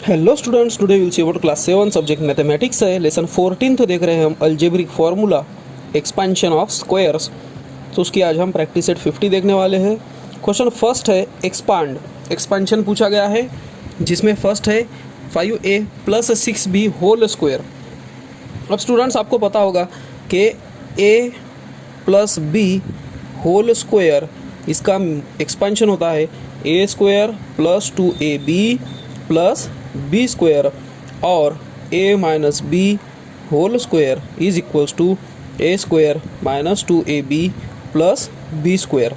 Hello students, today will see about class 7 subject mathematics है। Lesson 14 देख रहे हैं हम algebraic formula expansion of squares. तो उसकी आज हम प्रैक्टिस सेट 50 देखने वाले हैं। क्वेश्चन फर्स्ट है एक्सपांड। एक्सपेंशन पूछा गया है जिसमें फर्स्ट है 5a plus 6b whole square. अब स्टूडेंट्स आपको पता होगा कि a plus b whole square इसका एक्सपेंशन होता है a square plus 2ab plus B square और a minus B whole square is equals to a square minus 2ab plus B square.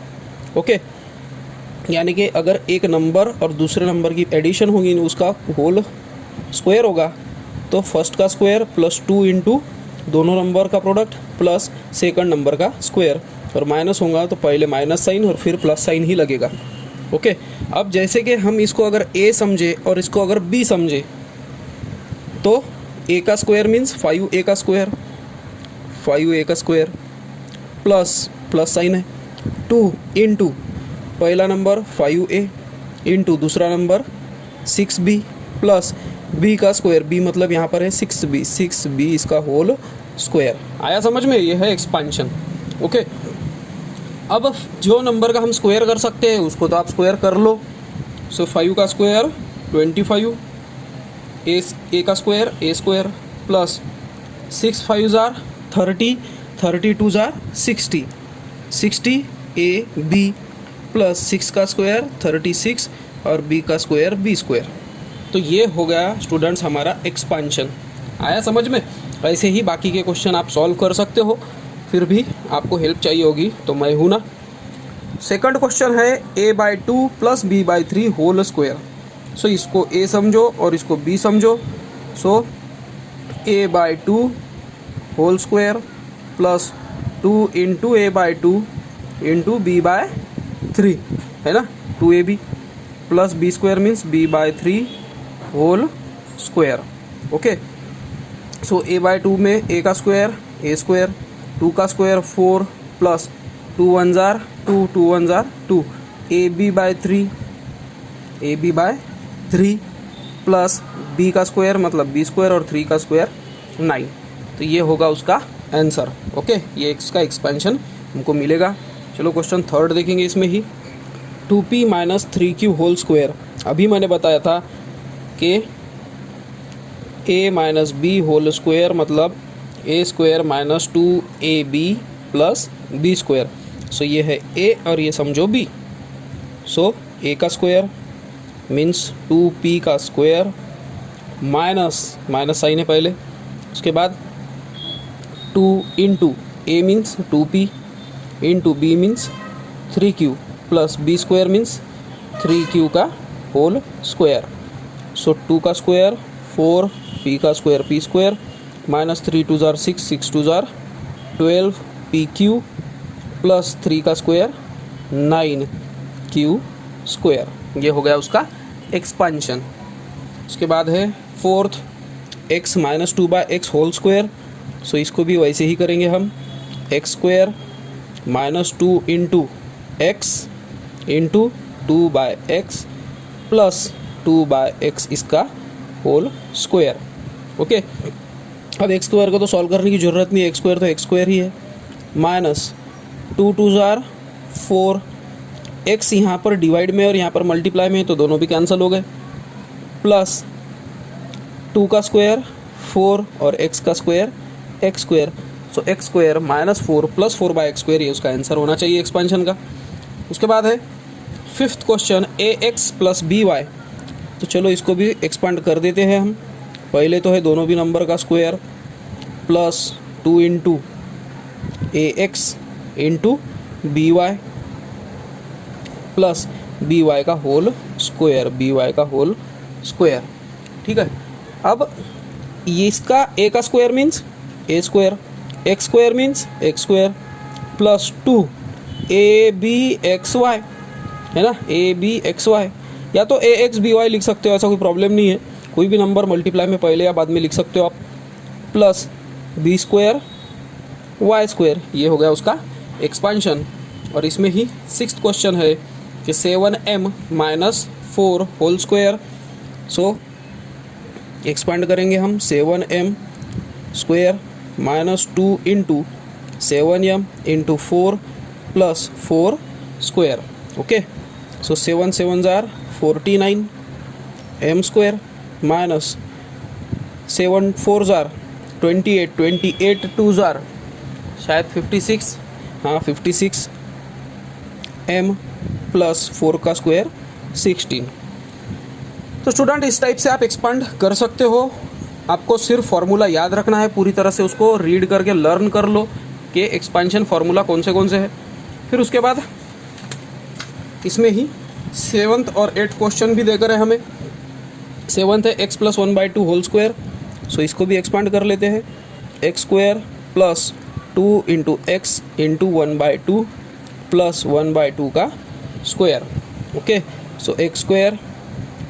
Okay, यानी कि अगर एक नंबर और दूसरे नंबर की एडिशन होगी उसका होल स्क्वायर होगा तो फर्स्ट का स्क्वायर प्लस 2 इंटू दोनों नंबर का प्रोडक्ट प्लस सेकंड नंबर का स्क्वायर, और माइनस होगा तो पहले माइनस साइन और फिर प्लस साइन ही लगेगा। ओके, अब जैसे कि हम इसको अगर a समझे और इसको अगर b समझे तो a का स्क्वायर मीन्स 5a का स्क्वायर, 5a का स्क्वायर प्लस साइन है 2 इंटू पहला नंबर 5a इंटू दूसरा नंबर 6b प्लस b का स्क्वायर, b मतलब यहाँ पर है 6b इसका होल स्क्वायर। आया समझ में? ये है एक्सपेंशन। ओके, अब जो नंबर का हम स्क्वायर कर सकते हैं उसको तो आप स्क्वायर कर लो। सो 5 का स्क्वायर 25, ए का स्क्वायर ए स्क्वायर प्लस 6 5 जार 30, 32 जार 60 ए बी प्लस 6 का स्क्वायर 36 और बी का स्क्वायर बी स्क्वायर। तो ये हो गया स्टूडेंट्स हमारा एक्सपेंशन। आया समझ में? ऐसे ही बाकी के क्वेश्चन आप सॉल्व कर सकते हो, फिर भी आपको हेल्प चाहिए होगी तो मैं हूँ ना। सेकंड क्वेश्चन है a/2 plus b/3 whole square. So इसको a समझो और इसको b समझो। So a/2 whole square plus 2 into a/2 into b/3 है ना, 2ab plus b square means b/3 whole square. Okay, so a/2 में a का स्क्वायर a स्क्वायर, 2 का स्क्वायर 4 प्लस 2 1 जार 2 2 1 जार 2 ab/3 प्लस b का स्क्वायर मतलब b स्क्वायर और 3 का स्क्वायर 9। तो ये होगा उसका आंसर। ओके, ये इसका एक्सपेंशन हमको मिलेगा। चलो क्वेश्चन थर्ड देखेंगे। इसमें ही 2p minus 3q whole square. अभी मैंने बताया था कि a minus B whole square मतलब a square minus 2ab plus B square. So ये है a और ये समझो b। सो a का स्क्वायर मीन्स 2p का स्क्वायर माइनस साइन है पहले, उसके बाद 2 into a means 2p into b means 3q plus b square means 3q का होल स्क्वायर। सो 2 का स्क्वायर 4, p का square p square minus 3 2 jar 6 6 2 jar 12 pq plus 3 का square 9q square. ये हो गया उसका एक्सपेंशन। उसके बाद है fourth x minus 2/x whole square. So इसको भी वैसे ही करेंगे हम, x square minus 2 into x into 2/x plus 2/x इसका होल स्क्वायर। ओके, अब एक्स स्क्वायर को तो सॉल्व करने की ज़रूरत नहीं है, एक्स स्क्वायर तो एक्स स्क्वायर ही है। माइनस 2 2 जार 4, एक्स यहाँ पर डिवाइड में और यहाँ पर मल्टीप्लाई में है तो दोनों भी कैंसिल हो गए, प्लस 2 का स्क्वायर 4 और एक्स का square X square. So X square minus 4 plus 4/x square, ये उसका आंसर होना चाहिए एक्सपेंशन का। उसके बाद है fifth question ax plus by। तो चलो इसको भी एक्सपांड कर देते हैं हम। पहले तो है दोनों भी नंबर का square plus 2 into ax into by plus by का होल स्क्वायर, ठीक है। अब ये इसका a का square means a square, x square means x square plus 2 abxy है ना, abxy, या तो ax by लिख सकते हो, ऐसा कोई प्रॉब्लम नहीं है। कोई भी नंबर मल्टीप्लाई में पहले या बाद में लिख सकते हो आप, plus B square Y square. ये हो गया उसका एक्सपेंशन। और इसमें ही सिक्स्थ क्वेश्चन है कि 7m minus 4 whole square. So expand करेंगे हम 7m square minus 2 into 7m into 4 plus 4 square. Okay, so 7 7 जार 49 m स्क्वायर माइनस 7 4 जार 28 28 2 जार शायद 56, हाँ 56 m प्लस 4 का स्क्वायर 16. तो स्टूडेंट इस टाइप से आप एक्सपांड कर सकते हो. आपको सिर्फ फार्मूला याद रखना है, पूरी तरह से उसको रीड करके लर्न कर लो कि एक्सपांशन फार्मूला कौन से है. फिर उसके बाद इसमें ही 7th और 8th क्वेश्चन भी देकर है हमें. 7th है x plus 1/2 whole square. So इसको भी एक्सपांड कर लेते हैं. X square plus 2 into x into 1/2 plus 1/2 का स्क्वायर. ओके, सो एक्स स्क्वायर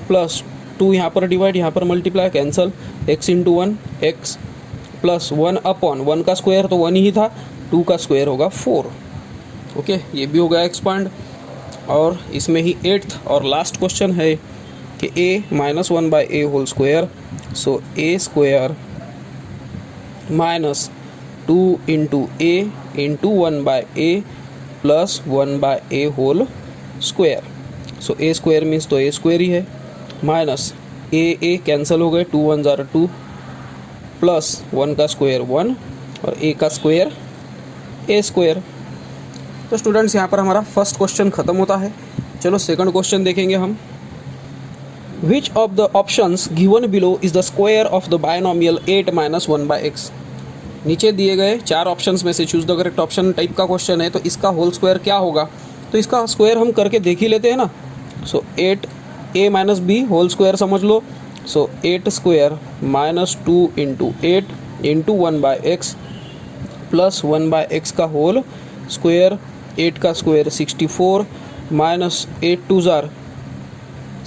प्लस 2 यहाँ पर डिवाइड, यहाँ पर multiply, cancel. x into 1 x plus 1 upon 1 का स्क्वायर तो 1 ही था, 2 का स्क्वायर होगा 4. ओके, ये भी हो गया एक्सपांड. और इसमें ही 8th और लास्ट क्वेश्चन है कि a minus 1/a whole square. So a square minus 2 into a into 1/a plus 1/a whole square. So a square means तो a स्क्वायर ही है, माइनस a कैंसिल हो गए, 2 1 जार 2 प्लस 1 का स्क्वायर 1 और a का स्क्वायर a स्क्वायर. तो स्टूडेंट्स यहाँ पर हमारा फर्स्ट क्वेश्चन खत्म होता है. चलो सेकंड क्वेश्चन देखेंगे हम. विच of the options given below is the square of the binomial 8 minus 1/x. नीचे दिए गए 4 ऑप्शंस में से choose the correct option type का क्वेश्चन है. तो इसका होल स्क्वायर क्या होगा, तो इसका स्क्वायर हम करके देख ही लेते हैं ना. So 8a minus b whole square समझ लो. So 8 square minus 2 into 8 into 1/x plus 1/x का होल स्क्वायर. 8 का स्क्वायर 64 माइनस 8 2 जार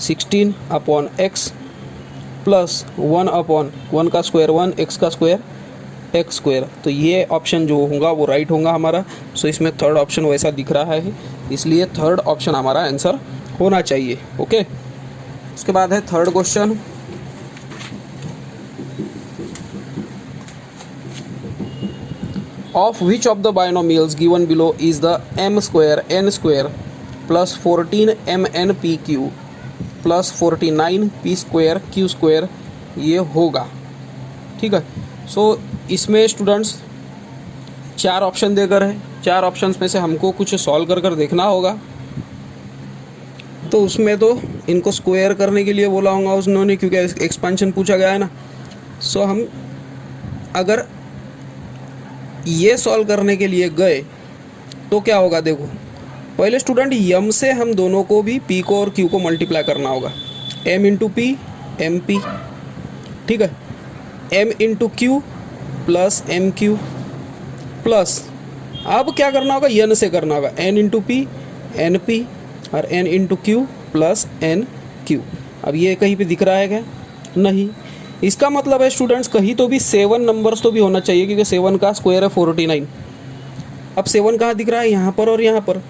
16 अपॉन x प्लस 1 अपॉन 1 का स्क्वायर 1, x का स्क्वायर x स्क्वायर. तो ये ऑप्शन जो होगा वो राइट होगा हमारा. सो इसमें थर्ड ऑप्शन वैसा दिख रहा है, इसलिए थर्ड ऑप्शन हमारा आंसर होना चाहिए. ओके, उसके बाद है third question. Of which of the binomials given below is the m square n square plus 14 mn p q plus 49 p square q square ये होगा. ठीक है, सो इसमें स्टूडेंट्स 4 ऑप्शन देकर है. 4 ऑप्शंस में से हमको कुछ सॉल्व कर देखना होगा. तो उसमें तो इनको स्क्वायर करने के लिए बोला होगा उन्होंने, क्योंकि एक्सपेंशन पूछा गया है ना. सो हम अगर ये सॉल्व करने के लिए गए तो क्या होगा, देखो पहले स्टूडेंट यम से हम दोनों को भी p को और q को मल्टीप्लाई करना होगा. m into P M P, ठीक है, m into Q plus M Q plus अब क्या करना होगा, n से करना होगा n into P N P और n into Q plus N Q. अब ये कहीं पे दिख रहा है क्या, नहीं. इसका मतलब है स्टूडेंट्स कहीं तो भी 7 नंबर्स तो भी होना चाहिए, क्योंकि 7 का स्क्वायर है 49. अब 7 कहाँ दिख रहा है, यहाँ पर और यहाँ पर.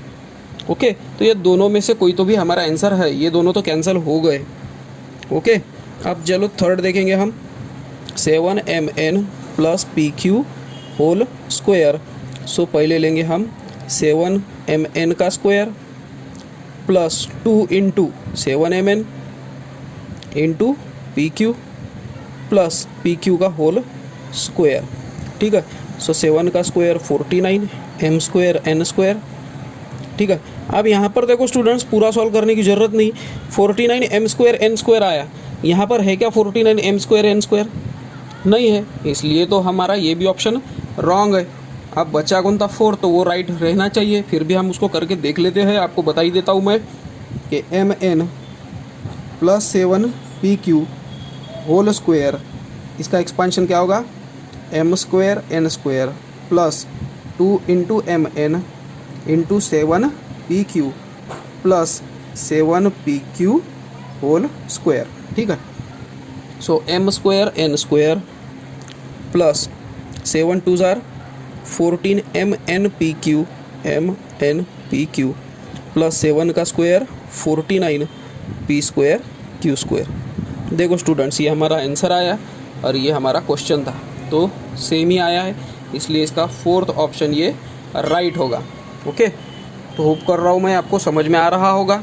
ओके, तो ये दोनों में से कोई तो भी हमारा आंसर है. ये दोनों तो कैंसिल हो गए. ओके, अब चलो थर्ड देखेंगे हम. 7mn plus P Q whole square. So पहले लेंगे हम 7mn का square plus 2 into 7mn into P Q plus P Q का होल स्क्वायर. ठीक है, सो 7 का square 49 m square n square. ठीक है, अब यहाँ पर देखो स्टूडेंट्स पूरा सॉल्व करने की ज़रूरत नहीं. 49 m स्क्वायर n स्क्वायर आया, यहाँ पर है क्या 49 m स्क्वायर n स्क्वायर, नहीं है, इसलिए तो हमारा ये भी ऑप्शन रॉन्ग है. अब बचा कौन था 4, तो वो राइट रहना चाहिए. फिर भी हम उसको करके देख लेते हैं. आपको बता ही देता हूँ मैं कि mn plus 7 P Q whole square, इसका एक्सपांशन क्या होगा, m square n square plus 2 into M N into 7 P Q plus 7 P Q whole square. ठीक है, so m square n square plus 7 2 जार 14 m n p q प्लस 7 का square 49 p square q square. देखो students, ये हमारा answer आया और ये हमारा क्वेश्चन था, तो सेम ही आया है, इसलिए इसका फोर्थ ऑप्शन ये राइट होगा। ओके, तो होप कर रहा हूँ मैं आपको समझ में आ रहा होगा।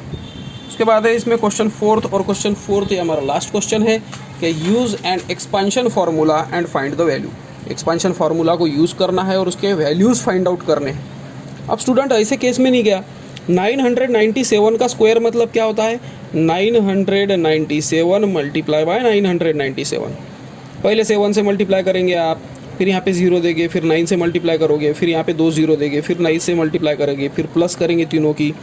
उसके बाद है इसमें क्वेश्चन फोर्थ, और क्वेश्चन फोर्थ ये हमारा लास्ट क्वेश्चन है कि use an expansion formula and find the value. Expansion formula को यूज़ करना है और उसके वैल्यूज़ फाइंड आउट करने हैं। अब स्टूडेंट ऐसे केस में नहीं गया, 997 का स्क्वायर मतलब क्या होता है, 997 मल्टीप्लाई बाय 997। पहले 7 से मल्टीप्लाई करेंगे आप, फिर यहाँ पे 0 देंगे, फिर 9 से मल्टीप्लाई करोगे, फिर यहाँ पे 2 0 देंगे, फिर 9 से मल्टीप्लाई करेंगे, फिर प्लस करेंगे तीनों की,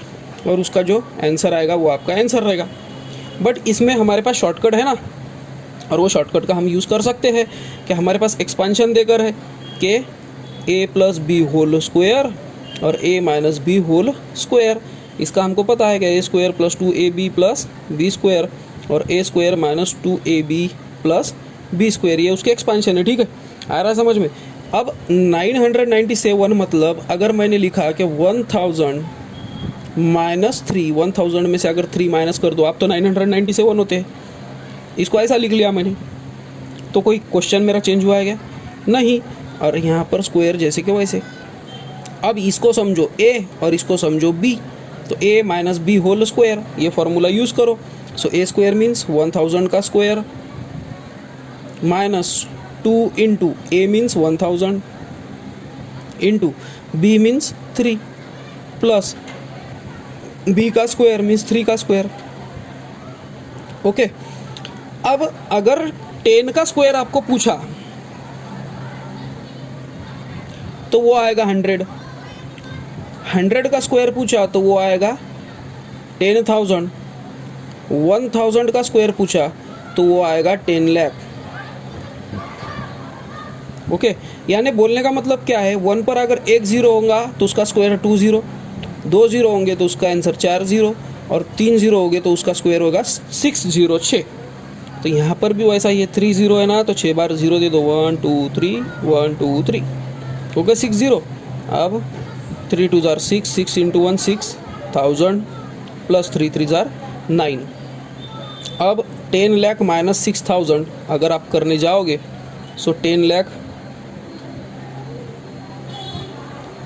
और उसका जो आंसर आएगा वो आपका आंसर रहेगा। बट इसमें हमारे पास शॉर्टकट है ना, और वो शॉर्टकट का हम यूज़ कर सकते हैं कि हमारे पास एक्सपांशन देकर है कि a plus B whole square और a minus B whole square. इसका हमको पता है कि a square plus 2ab plus B square और a square minus 2ab plus B square, ये उसके एक्सपांशन है। ठीक है, आ रहा है समझ में। अब 997 मतलब अगर मैंने लिखा कि 1000 माइनस 3, 1000 में से अगर 3 माइनस कर दो आप तो 997 होते हैं। इसको ऐसा लिख लिया मैंने, तो कोई क्वेश्चन मेरा चेंज हुआ है क्या? नहीं। और यहाँ पर स्क्वायर जैसे कि वैसे। अब इसको समझो a और इसको समझो b, तो a minus B whole square, ये फार्मूला यूज़ करो। सो a स्क्वायर मीन्स 1000 का square minus 2 into a means 1000 into b means 3 plus b का स्क्वायर मीन्स 3 का स्क्वायर। ओके, अब अगर 10 का स्क्वायर आपको पूछा तो वो आएगा 100, 100 का स्क्वायर पूछा तो वो आएगा 10,000, 1000 का स्क्वायर पूछा तो वो आएगा 10 लाख। ओके, यानी बोलने का मतलब क्या है, 1 पर अगर एक 0 होगा तो उसका स्क्वायर 2 0, 2 0 होंगे तो उसका आंसर 4 0, और 3 0 होंगे तो उसका स्क्वायर होगा 6 0 6। तो यहाँ पर भी वैसा ही है, 3 0 है ना, तो 6 बार 0 दे दो, 1 2 3 1 2 3 हो गया 6 0। अब 3 2 जार 6, 6 इंटू 1 6000 प्लस 3 3 जार 9। अब 10 लाख माइनस 6000 अगर आप करने जाओगे, सो 10 लाख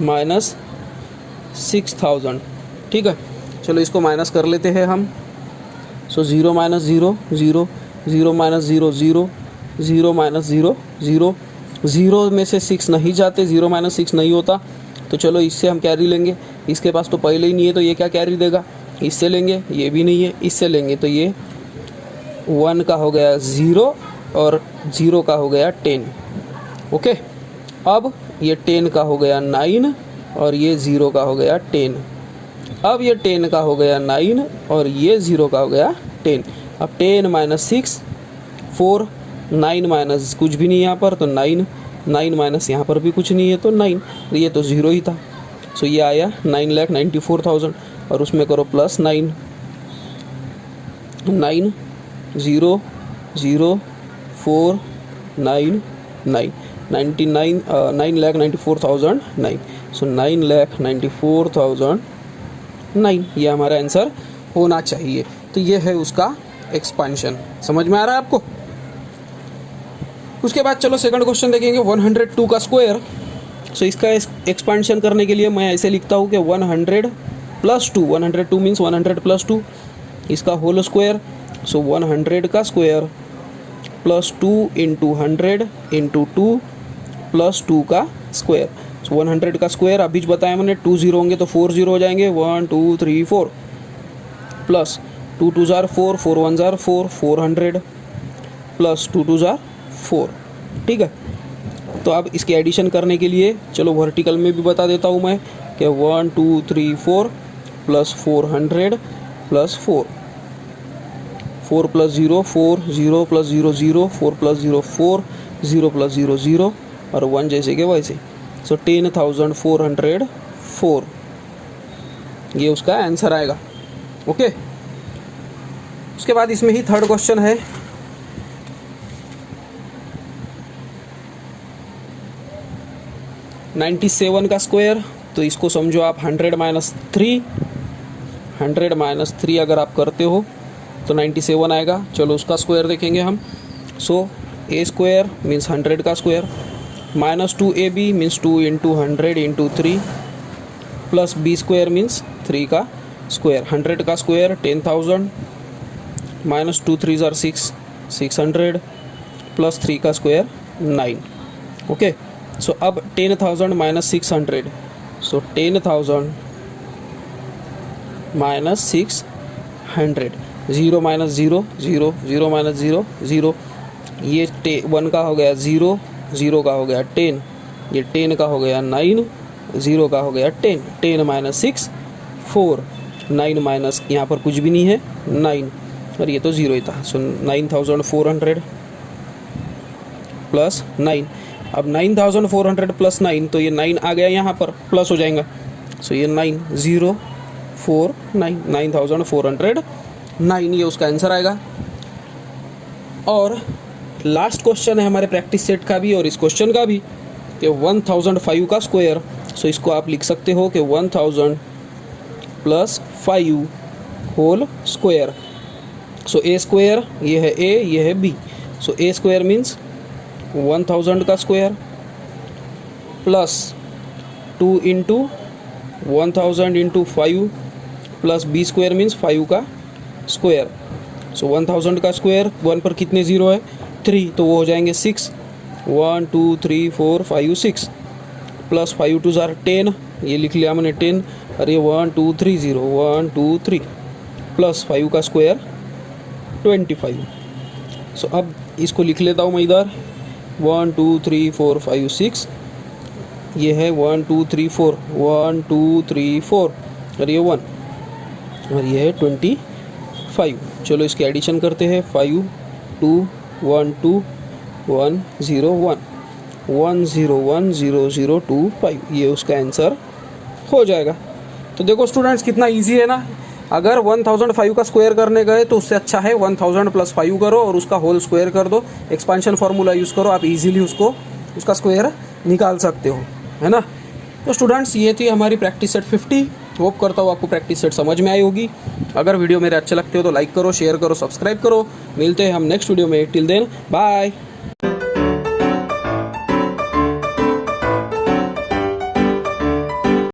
माइनस 6000। ठीक है, चलो इसको माइनस कर लेते हैं हम। सो 0 माइनस 0 0, 0 माइनस 0 0, 0 माइनस 0 0, 0 में से 6 नहीं जाते, 0 माइनस 6 नहीं होता, तो चलो इससे हम कैरी लेंगे। इसके पास तो पहले ही नहीं है तो ये क्या कैरी देगा, इससे लेंगे, ये भी नहीं है, इससे लेंगे, तो ये 1 का हो गया 0 और 0 का हो गया 10। ओके, अब ये 10 का हो गया 9 और ये 0 का हो गया 10। अब ये 10 का हो गया 9 और ये 0 का हो गया 10। अब 10 माइनस 6 4, 9 माइनस कुछ भी नहीं यहाँ पर, तो 9, 9 माइनस यहाँ पर भी कुछ नहीं है तो 9, ये तो 0 ही था। सो ये आया 9,94,000 और उसमें करो प्लस 9, 9 0 0 4 9 9 99 9,94,009। सो 9,94,009 ये हमारा आंसर होना चाहिए। तो ये है उसका एक्सपांशन। समझ में आ रहा है आपको? उसके बाद चलो सेकंड क्वेश्चन देखेंगे, 102 का स्क्वायर। सो इसका एक्सपांशन करने के लिए मैं ऐसे लिखता हूँ कि 100 प्लस 2, 102 मीन्स 100 प्लस 2, इसका होल स्क्वायर। सो 100 का square plus 2 into 100 into 2 plus 2 का स्क्वायर। सो 100 का स्क्वायर अभी बताया मैंने, 2 0 होंगे तो 4 0 हो जाएंगे, 1 2 3 4 plus 2 2 jar 4, 4 1 jar 4, 400 plus 2 2 jar 4। ठीक है, तो अब इसके एडिशन करने के लिए चलो वर्टिकल में भी बता देता हूँ मैं कि 1 2 3 4 plus 400 plus 4, 4 plus 0 4, 0 plus 0 0, 4 plus 0 4, 0 plus 0 0 और 1 जैसे कि वैसे। सो 10,404 ये उसका आंसर आएगा। ओके, उसके बाद इसमें ही थर्ड क्वेश्चन है, $97 का स्क्वायर। तो इसको समझो आप 100 माइनस 3, 100 माइनस 3 अगर आप करते हो तो 97 आएगा। चलो उसका स्क्वायर देखेंगे हम। सो ए स्क्वायर मीन्स 100 का square, minus 2ab means 2 into 100 into 3, plus B square means 3 का स्क्वायर। 100 का स्क्वायर 10,000, माइनस 2 3 ज़ार 6, 600, प्लस 3 का स्क्वायर 9। ओके, सो अब 10,000 माइनस 600, सो 10,000 माइनस 600, 0 माइनस 0 0, 0 माइनस 0 0, ये 1 का हो गया 0, 0 का हो गया 10, ये 10 का हो गया 9, 0 का हो गया 10, 10 माइनस 6 4, 9 माइनस यहाँ पर कुछ भी नहीं है 9, और ये तो 0 ही था। सो 9,400 प्लस 9, अब 9,400 प्लस 9, तो ये 9 आ गया यहाँ पर, प्लस हो जाएगा। सो ये 9,409, ये उसका आंसर आएगा। और लास्ट क्वेश्चन है हमारे प्रैक्टिस सेट का भी और इस क्वेश्चन का भी, कि 1005 का स्क्वायर। सो इसको आप लिख सकते हो कि 1000 plus 5 whole square. So A square, ये है ए, ये है B. So A square means 1000 का square plus 2 into 1000 into 5 plus B square means 5 का स्क्वायर। सो 1000 का स्क्वायर, 1 पर कितने ज़ीरो है 3, तो वो हो जाएंगे 6, 1 2 3 4 5 6, प्लस 5 2 ज़ार 10, ये लिख लिया मैंने 10, और ये 1 2 3 0, 1 2 3, प्लस 5 का स्क्वायर 25। सो अब इसको लिख लेता हूँ मैं इधर, 1 2 3 4 5 6, ये है 1 2 3 4, 1 2 3 4, और ये 1, और ये है 25। चलो इसके एडिशन करते हैं, 5 2 1 2 1 0 1 1 0 1 0 0 2 5, ये उसका आंसर हो जाएगा। तो देखो स्टूडेंट्स कितना इजी है ना। अगर 1005 का स्क्वायर करने गए तो उससे अच्छा है 1000 प्लस 5 करो और उसका होल स्क्वायर कर दो, एक्सपांशन फार्मूला यूज़ करो, आप इजीली उसका स्क्वायर निकाल सकते हो, है ना। तो स्टूडेंट्स ये थी हमारी प्रैक्टिस सेट 50। होप करता हूँ आपको प्रैक्टिस सेट समझ में आई होगी। अगर वीडियो मेरे अच्छे लगते हो तो लाइक करो, शेयर करो, सब्सक्राइब करो। मिलते हैं हम नेक्स्ट वीडियो में। Till then bye.